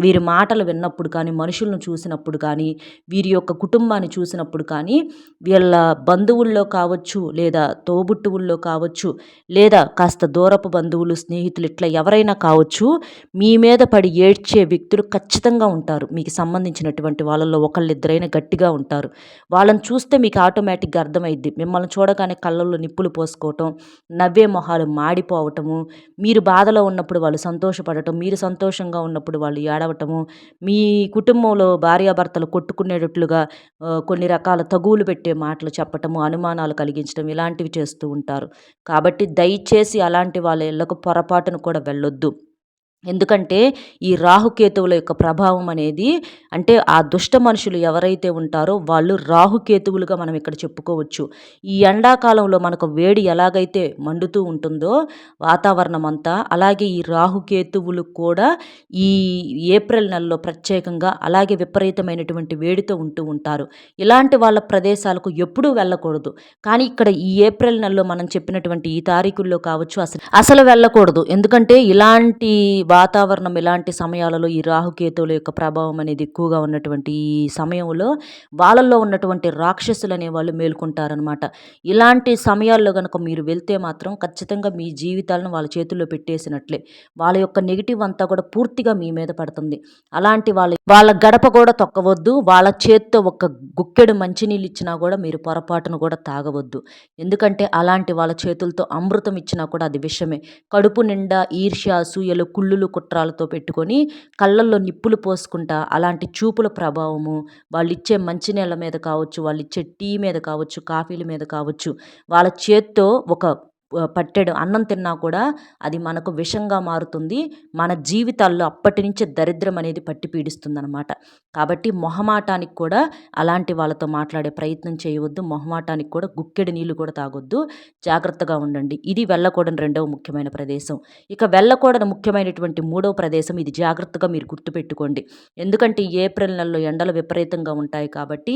వీరి మాటలు విన్నప్పుడు కానీ, మనుషులను చూసినప్పుడు కానీ, వీరి యొక్క కుటుంబాన్ని చూసినప్పుడు కానీ, వీళ్ళ బంధువుల్లో కావచ్చు, లేదా తోబుట్టువుల్లో కావచ్చు, లేదా కాస్త దూరపు బంధువులు, స్నేహితులు ఇట్లా ఎవరైనా కావచ్చు, మీ మీద పడి ఏడ్చే వ్యక్తులు ఖచ్చితంగా ఉంటారు. మీకు సంబంధించినటువంటి వాళ్ళలో ఒకళ్ళిద్దరైనా గట్టిగా ఉంటారు. వాళ్ళని చూస్తే మీకు ఆటోమేటిక్‌గా అర్థమైద్ది. మిమ్మల్ని చూడగానే కళ్ళల్లో నిప్పులు పోసుకోవటం, నవ్వే మొహాలు మాడిపోవటము, మీరు బాధలో ఉన్నప్పుడు వాళ్ళు సంతోషపడటం, మీరు సంతోషంగా ఉన్నప్పుడు వాళ్ళు ఏడవటము, మీ కుటుంబంలో భార్యాభర్తలు కొట్టుకునేటట్లుగా కొన్ని రకాల తగువులు పెట్టే మాటలు చెప్పటము, అనుమానాలు కలిగించడం ఇలాంటివి చేస్తూ ఉంటారు. కాబట్టి దయచేసి అలాంటి వాళ్ళ ఇళ్ళకు పొరపాటున కూడా వెళ్ళొద్దు. ఎందుకంటే ఈ రాహుకేతువుల యొక్క ప్రభావం అనేది అంటే ఆ దుష్ట మనుషులు ఎవరైతే ఉంటారో వాళ్ళు రాహుకేతువులుగా మనం ఇక్కడ చెప్పుకోవచ్చు. ఈ ఎండాకాలంలో మనకు వేడి ఎలాగైతే మండుతూ ఉంటుందో వాతావరణం అంతా, అలాగే ఈ రాహుకేతువులు కూడా ఈ ఏప్రిల్ నెలలో ప్రత్యేకంగా అలాగే విపరీతమైనటువంటి వేడితో ఉంటూ ఉంటారు. ఇలాంటి వాళ్ళ ప్రదేశాలకు ఎప్పుడూ వెళ్ళకూడదు. కానీ ఇక్కడ ఈ ఏప్రిల్ నెలలో మనం చెప్పినటువంటి ఈ తారీఖుల్లో కావచ్చు అసలు వెళ్ళకూడదు. ఎందుకంటే ఇలాంటి వాతావరణం ఇలాంటి సమయాలలో ఈ రాహుకేతువుల యొక్క ప్రభావం అనేది ఎక్కువగా ఉన్నటువంటి ఈ సమయంలో వాళ్ళల్లో ఉన్నటువంటి రాక్షసులు అనేవాళ్ళు మేలుకుంటారనమాట. ఇలాంటి సమయాల్లో గనక మీరు వెళ్తే మాత్రం ఖచ్చితంగా మీ జీవితాలను వాళ్ళ చేతుల్లో పెట్టేసినట్లే. వాళ్ళ యొక్క నెగిటివ్ అంతా కూడా పూర్తిగా మీ మీద పడుతుంది. అలాంటి వాళ్ళ గడప కూడా తొక్కవద్దు. వాళ్ళ చేత్తో ఒక గుక్కెడు మంచినీళ్ళు ఇచ్చినా కూడా మీరు పొరపాటున కూడా తాగవద్దు. ఎందుకంటే అలాంటి వాళ్ళ చేతులతో అమృతం ఇచ్చినా కూడా అది విషమే. కడుపు నిండా ఈర్ష్య, అసూయలు, కుళ్ళులు, కుట్రాలతో పెట్టుకొని కళ్ళల్లో నిప్పులు పోసుకుంటా అలాంటి చూపుల ప్రభావము, వాళ్ళిచ్చే మంచినీళ్ళ మీద కావచ్చు, వాళ్ళిచ్చే టీ మీద కావచ్చు, కాఫీల మీద కావచ్చు, వాళ్ళ చేత్తో ఒక పట్టెడు అన్నం తిన్నా కూడా అది మనకు విషంగా మారుతుంది. మన జీవితాల్లో అప్పటి నుంచి దరిద్రం అనేది పట్టి పీడిస్తుందనమాట. కాబట్టి మొహమాటానికి కూడా అలాంటి వాళ్ళతో మాట్లాడే ప్రయత్నం చేయవద్దు. మొహమాటానికి కూడా గుక్కెడు నీళ్ళు కూడా తాగొద్దు. జాగ్రత్తగా ఉండండి. ఇది వెళ్ళకూడని రెండవ ముఖ్యమైన ప్రదేశం. ఇక వెళ్ళకూడని ముఖ్యమైనటువంటి మూడవ ప్రదేశం ఇది జాగ్రత్తగా మీరు గుర్తుపెట్టుకోండి. ఎందుకంటే ఈ ఏప్రిల్ నెలలో ఎండలు విపరీతంగా ఉంటాయి కాబట్టి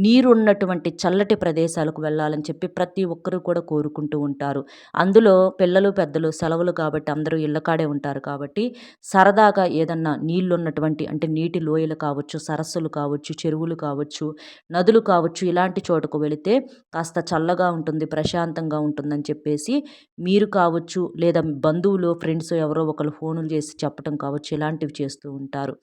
నీరు ఉన్నటువంటి చల్లటి ప్రదేశాలకు వెళ్ళాలని చెప్పి ప్రతి ఒక్కరూ కూడా కోరుకుంటూ ఉంటారు. అందులో పిల్లలు, పెద్దలు సెలవులు కాబట్టి అందరూ ఇళ్ళకాడే ఉంటారు కాబట్టి సరదాగా ఏదన్నా నీళ్లున్నటువంటి అంటే నీటి లోయలు కావచ్చు, సరస్సులు కావచ్చు, చెరువులు కావచ్చు, నదులు కావచ్చు ఇలాంటి చోటుకు వెళితే కాస్త చల్లగా ఉంటుంది, ప్రశాంతంగా ఉంటుందని చెప్పేసి మీరు కావచ్చు లేదా మీ బంధువులు, ఫ్రెండ్స్ ఎవరో ఒకళ్ళు ఫోనులు చేసి చెప్పటం కావచ్చు ఇలాంటివి చేస్తూ ఉంటారు.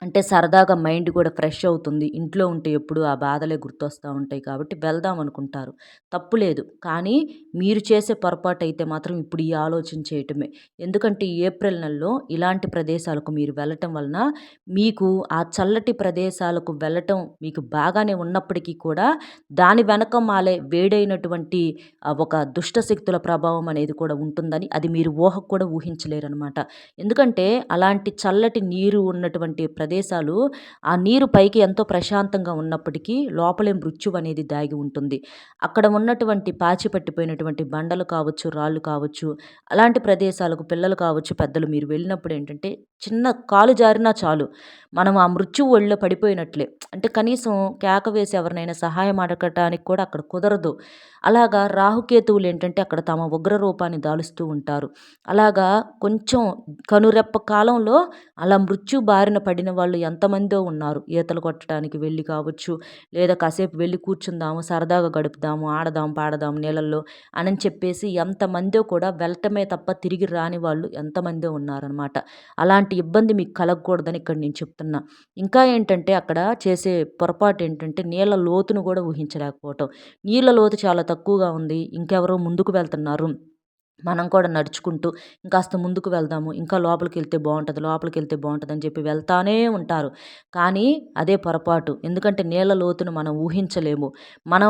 అంటే సరదాగా మైండ్ కూడా ఫ్రెష్ అవుతుంది. ఇంట్లో ఉంటే ఎప్పుడూ ఆ బాధలే గుర్తొస్తా ఉంటాయి కాబట్టి వెళ్దాం అనుకుంటారు. తప్పు లేదు. కానీ మీరు చేసే పొరపాటైతే మాత్రం ఇప్పుడు ఈ ఆలోచన చేయటమే. ఎందుకంటే ఈ ఏప్రిల్ నెలలో ఇలాంటి ప్రదేశాలకు మీరు వెళ్ళటం వలన మీకు ఆ చల్లటి ప్రదేశాలకు వెళ్ళటం మీకు బాగానే ఉన్నప్పటికీ కూడా దాని వెనకమాలే వేడైనటువంటి ఒక దుష్ట శక్తుల ప్రభావం అనేది కూడా ఉంటుందని అది మీరు ఊహకు కూడా ఊహించలేరనమాట. ఎందుకంటే అలాంటి చల్లటి నీరు ఉన్నటువంటి ప్రదేశాలు ఆ నీరు పైకి ఎంతో ప్రశాంతంగా ఉన్నప్పటికీ లోపలే మృత్యువు అనేది దాగి ఉంటుంది. అక్కడ ఉన్నటువంటి పాచి పట్టిపోయినటువంటి బండలు కావచ్చు, రాళ్ళు కావచ్చు, అలాంటి ప్రదేశాలకు పిల్లలు కావచ్చు, పెద్దలు మీరు వెళ్ళినప్పుడు ఏంటంటే చిన్న కాలు జారినా చాలు మనం ఆ మృత్యువు ఒళ్ళో పడిపోయినట్లే. అంటే కనీసం కేక వేసి ఎవరినైనా సహాయం అడగటానికి కూడా అక్కడ కుదరదు. అలాగా రాహుకేతువులు ఏంటంటే అక్కడ తమ ఉగ్ర రూపాన్ని దాలుస్తూ ఉంటారు. అలాగా కొంచెం కనురెప్ప కాలంలో అలా మృత్యు బారిన పడిన వాళ్ళు ఎంతమందో ఉన్నారు. ఈతలు కొట్టడానికి వెళ్ళి కావచ్చు, లేదా కాసేపు వెళ్ళి కూర్చుందాము, సరదాగా గడుపుదాము, ఆడదాం, పాడదాం నీళ్ళల్లో అని చెప్పేసి ఎంతమందో కూడా వెళ్ళటమే తప్ప తిరిగి రాని వాళ్ళు ఎంతమందో ఉన్నారనమాట. అలాంటి ఇబ్బంది మీకు కలగకూడదని ఇక్కడ నేను చెప్తున్నా. ఇంకా ఏంటంటే అక్కడ చేసే పొరపాటు ఏంటంటే నీళ్ళ లోతును కూడా ఊహించలేకపోవటం. నీళ్ళ లోతు చాలా తక్కువగా ఉంది. ఇంకెవరో ముందుకు వెళ్తున్నారు. మనం కూడా నడుచుకుంటూ ఇంకాస్త ముందుకు వెళ్దాము, ఇంకా లోపలికెళ్తే బావుంటది, లోపలికెళ్తే బావుంటదని చెప్పి వెళ్తానే ఉంటారు. కానీ అదే పొరపాటు. ఎందుకంటే నీళ్ళ లోతును మనం ఊహించలేము. మనం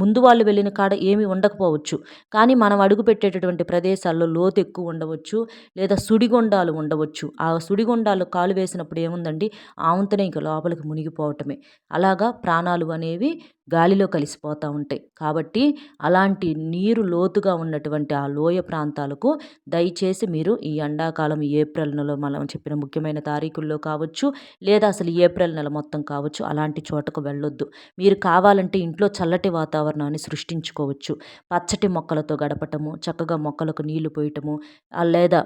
ముందు వాళ్ళు వెళ్ళిన కాడ ఏమి ఉండకపోవచ్చు. కానీ మనం అడుగుపెట్టేటటువంటి ప్రదేశాల్లో లోతు ఎక్కువ ఉండవచ్చు. లేదా సుడిగుండాలు ఉండవచ్చు. ఆ సుడిగుండాల్లో కాలు వేసినప్పుడు ఏముందండి, ఆవంతనే ఇంక లోపలికి మునిగిపోవటమే. అలాగా ప్రాణాలు అనేవి గాలిలో కలిసిపోతా ఉంటాయి. కాబట్టి అలాంటి నీరు లోతుగా ఉన్నటువంటి ఆ లోయ ప్రాంతాలకు దయచేసి మీరు ఈ ఎండాకాలం ఈ ఏప్రిల్ నెలలో మనం చెప్పిన ముఖ్యమైన తారీఖుల్లో కావచ్చు, లేదా అసలు ఈ ఏప్రిల్ నెల మొత్తం కావచ్చు, అలాంటి చోటకు వెళ్ళొద్దు. మీరు కావాలంటే ఇంట్లో చల్లటి వాతావరణాన్ని సృష్టించుకోవచ్చు. పచ్చటి మొక్కలతో గడపటము, చక్కగా మొక్కలకు నీళ్లు పోయటము, లేదా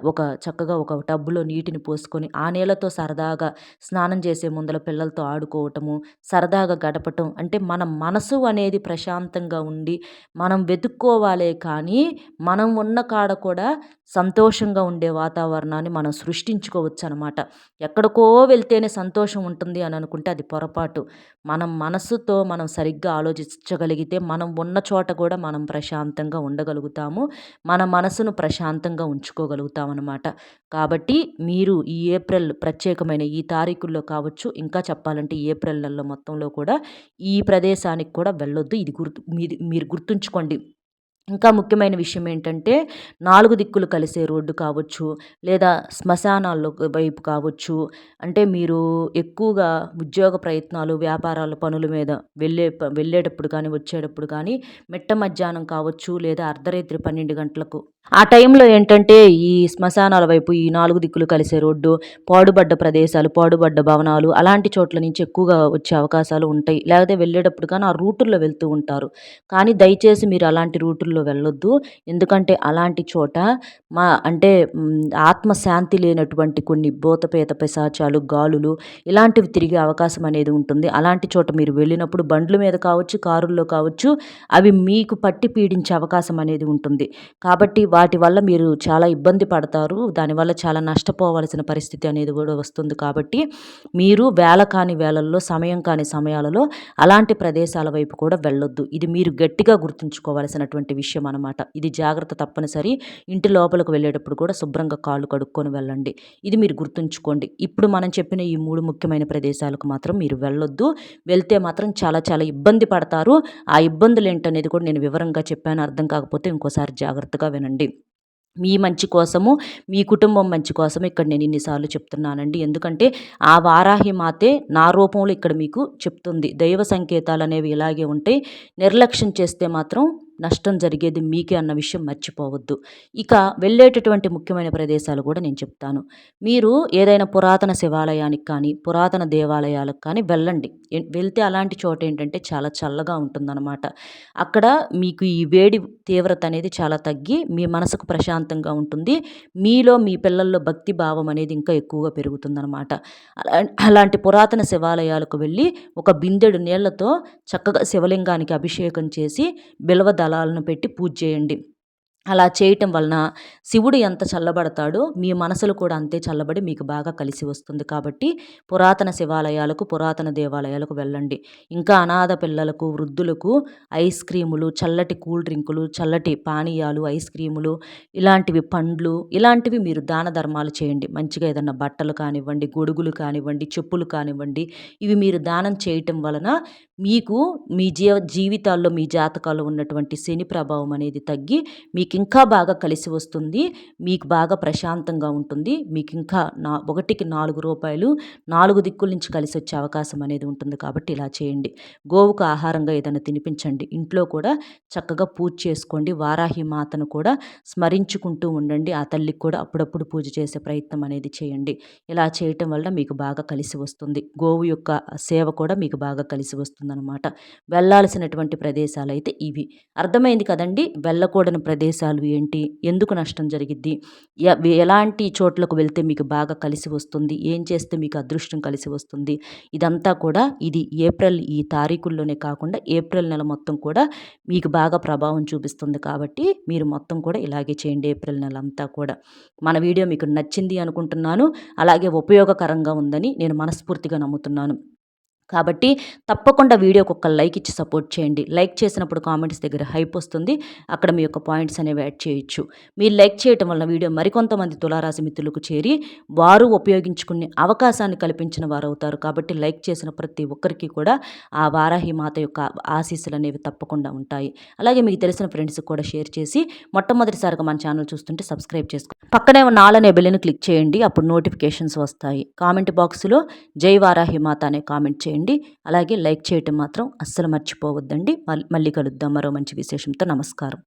చక్కగా ఒక టబ్బులో నీటిని పోసుకొని ఆ నీళ్లతో సరదాగా స్నానం చేసే ముందల పిల్లలతో ఆడుకోవటము, సరదాగా గడపటం. అంటే మన మనసు అనేది ప్రశాంతంగా ఉండి మనం వెతుక్కోవాలే కానీ, మనం ఉన్న కాడ కూడా సంతోషంగా ఉండే వాతావరణాన్ని మనం సృష్టించుకోవచ్చనమాట. ఎక్కడికో వెళ్తేనే సంతోషం ఉంటుంది అని అనుకుంటే అది పొరపాటు. మనం మనసుతో మనం సరిగ్గా ఆలోచించగలిగితే, మనం ఉన్న చోట కూడా మనం ప్రశాంతంగా ఉండగలుగుతాము. మన మనసును ప్రశాంతంగా ఉంచుకోగలుగుతామనమాట. కాబట్టి మీరు ఈ ఏప్రిల్ ప్రత్యేకమైన ఈ తారీఖుల్లో కావచ్చు, ఇంకా చెప్పాలంటే ఈ ఏప్రిల్ నెలలో మొత్తంలో కూడా ఈ ప్రదేశానికి కూడా వెళ్ళొద్దు. ఇది మీరు గుర్తుంచుకోండి. ఇంకా ముఖ్యమైన విషయం ఏంటంటే, 4 దిక్కులు కలిసే రోడ్డు కావచ్చు, లేదా శ్మశానాల్లో వైపు కావచ్చు. అంటే మీరు ఎక్కువగా ఉద్యోగ ప్రయత్నాలు, వ్యాపారాల పనుల మీద వెళ్ళేటప్పుడు కానీ, వచ్చేటప్పుడు కానీ మిట్ట మధ్యాహ్నం కావచ్చు, లేదా అర్ధరాత్రి 12 గంటలకు ఆ టైంలో ఏంటంటే, ఈ శ్మశానాల వైపు ఈ 4 దిక్కులు కలిసే రోడ్డు, పాడుబడ్డ ప్రదేశాలు, పాడుబడ్డ భవనాలు అలాంటి చోట్ల నుంచి ఎక్కువగా వచ్చే అవకాశాలు ఉంటాయి. లేకపోతే వెళ్ళేటప్పుడు కానీ ఆ రూటుల్లో వెళ్తూ ఉంటారు. కానీ దయచేసి మీరు అలాంటి రూటుల్లో వెళ్ళొద్దు. ఎందుకంటే అలాంటి చోట అంటే ఆత్మశాంతి లేనటువంటి కొన్ని భూతప్రేత పిశాచాలు, గాలులు ఇలాంటివి తిరిగే అవకాశం అనేది ఉంటుంది. అలాంటి చోట మీరు వెళ్ళినప్పుడు బండ్ల మీద కావచ్చు, కారుల్లో కావచ్చు, అవి మీకు పట్టి పీడించే అవకాశం అనేది ఉంటుంది. కాబట్టి వాటి వల్ల మీరు చాలా ఇబ్బంది పడతారు. దానివల్ల చాలా నష్టపోవాల్సిన పరిస్థితి అనేది కూడా వస్తుంది. కాబట్టి మీరు వేళ కాని వేళల్లో, సమయం కాని సమయాలలో అలాంటి ప్రదేశాల వైపు కూడా వెళ్ళొద్దు. ఇది మీరు గట్టిగా గుర్తుంచుకోవాల్సినటువంటి విషయం అనమాట. ఇది జాగ్రత్త తప్పనిసరి. ఇంటి లోపలికి వెళ్ళేటప్పుడు కూడా శుభ్రంగా కాళ్ళు కడుక్కొని వెళ్ళండి. ఇది మీరు గుర్తుంచుకోండి. ఇప్పుడు మనం చెప్పిన ఈ 3 ముఖ్యమైన ప్రదేశాలకు మాత్రం మీరు వెళ్ళొద్దు. వెళ్తే మాత్రం చాలా చాలా ఇబ్బంది పడతారు. ఆ ఇబ్బందులు ఏంటనేది కూడా నేను వివరంగా చెప్పాను. అర్థం కాకపోతే ఇంకోసారి జాగ్రత్తగా వినండి. మీ మంచి కోసము, మీ కుటుంబం మంచి కోసము ఇక్కడ నేను ఇన్ని సార్లు చెప్తున్నానండి. ఎందుకంటే ఆ వారాహి మాతే నా రూపంలో ఇక్కడ మీకు చెప్తుంది. దైవ సంకేతాలనేవి ఇలాగే ఉంటాయి. నిర్లక్ష్యం చేస్తే మాత్రం నష్టం జరిగేది మీకే అన్న విషయం మర్చిపోవద్దు. ఇక వెళ్ళేటటువంటి ముఖ్యమైన ప్రదేశాలు కూడా నేను చెప్తాను. మీరు ఏదైనా పురాతన శివాలయానికి కానీ, పురాతన దేవాలయాలకు కానీ వెళ్ళండి. వెళ్తే అలాంటి చోట ఏంటంటే చాలా చల్లగా ఉంటుందన్నమాట. అక్కడ మీకు ఈ వేడి తీవ్రత అనేది చాలా తగ్గి మీ మనసుకు ప్రశాంతంగా ఉంటుంది. మీలో మీ పిల్లల్లో భక్తి భావం అనేది ఇంకా ఎక్కువగా పెరుగుతుందనమాట. అలాంటి పురాతన శివాలయాలకు వెళ్ళి ఒక బిందెడు నీళ్లతో చక్కగా శివలింగానికి అభిషేకం చేసి బిల్వ దళాలను పెట్టి పూజ చేయండి. అలా చేయటం వలన శివుడు ఎంత చల్లబడతాడో మీ మనసులు కూడా అంతే చల్లబడి మీకు బాగా కలిసి వస్తుంది. కాబట్టి పురాతన శివాలయాలకు, పురాతన దేవాలయాలకు వెళ్ళండి. ఇంకా అనాథ పిల్లలకు, వృద్ధులకు ఐస్ క్రీములు, చల్లటి కూల్ డ్రింకులు, చల్లటి పానీయాలు, ఐస్ క్రీములు ఇలాంటివి, పండ్లు ఇలాంటివి మీరు దాన ధర్మాలు చేయండి. మంచిగా ఏదన్నా బట్టలు కానివ్వండి, గొడుగులు కానివ్వండి, చెప్పులు కానివ్వండి, ఇవి మీరు దానం చేయటం వలన మీకు మీ జీవితాల్లో, మీ జాతకాల్లో ఉన్నటువంటి శని ప్రభావం అనేది తగ్గి మీకు ఇంకా బాగా కలిసి వస్తుంది. మీకు బాగా ప్రశాంతంగా ఉంటుంది. మీకు ఇంకా 1కి 4 రూపాయలు 4 దిక్కుల నుంచి కలిసి వచ్చే అవకాశం అనేది ఉంటుంది. కాబట్టి ఇలా చేయండి. గోవుకు ఆహారంగా ఏదైనా తినిపించండి. ఇంట్లో కూడా చక్కగా పూజ చేసుకోండి. వారాహి మాతను కూడా స్మరించుకుంటూ ఉండండి. ఆ తల్లికి కూడా అప్పుడప్పుడు పూజ చేసే ప్రయత్నం అనేది చేయండి. ఇలా చేయటం వల్ల మీకు బాగా కలిసి వస్తుంది. గోవు యొక్క సేవ కూడా మీకు బాగా కలిసి వస్తుందన్నమాట. వెళ్ళాల్సినటువంటి ప్రదేశాలు అయితే ఇవి. అర్థమైంది కదండి. వెళ్ళకూడని ప్రదేశాలు ఏంటి, ఎందుకు నష్టం జరిగిద్ది, ఎలాంటి చోట్లకు వెళ్తే మీకు బాగా కలిసి వస్తుంది, ఏం చేస్తే మీకు అదృష్టం కలిసి వస్తుంది, ఇదంతా కూడా ఇది ఏప్రిల్ ఈ తారీఖుల్లోనే కాకుండా ఏప్రిల్ నెల మొత్తం కూడా మీకు బాగా ప్రభావం చూపిస్తుంది. కాబట్టి మీరు మొత్తం కూడా ఇలాగే చేయండి ఏప్రిల్ నెల అంతా కూడా. మన వీడియో మీకు నచ్చింది అనుకుంటున్నాను. అలాగే ఉపయోగకరంగా ఉందని నేను మనస్ఫూర్తిగా నమ్ముతున్నాను. కాబట్టి తప్పకుండా వీడియోకి ఒక లైక్ ఇచ్చి సపోర్ట్ చేయండి. లైక్ చేసినప్పుడు కామెంట్స్ దగ్గర హైప్ వస్తుంది. అక్కడ మీ యొక్క పాయింట్స్ అనేవి యాడ్ చేయొచ్చు. మీరు లైక్ చేయటం వలన వీడియో మరికొంతమంది తులారాశి మిత్రులకు చేరి వారు ఉపయోగించుకునే అవకాశాన్ని కల్పించిన వారవుతారు. కాబట్టి లైక్ చేసిన ప్రతి ఒక్కరికి కూడా ఆ వారాహి మాత యొక్క ఆశీస్సులు అనేవి తప్పకుండా ఉంటాయి. అలాగే మీకు తెలిసిన ఫ్రెండ్స్కి కూడా షేర్ చేసి మొట్టమొదటిసారిగా మన ఛానల్ చూస్తుంటే సబ్స్క్రైబ్ చేసుకోండి. పక్కనే ఉన్న ఆల్ అనే బెల్ని క్లిక్ చేయండి. అప్పుడు నోటిఫికేషన్స్ వస్తాయి. కామెంట్ బాక్స్లో జై వారాహి మాత అనే కామెంట్ చేయండి. అలాగే లైక్ చేయటం మాత్రం అస్సలు మర్చిపోవద్దండి. మళ్ళీ కలుద్దాం మరో మంచి విశేషంతో. నమస్కారం.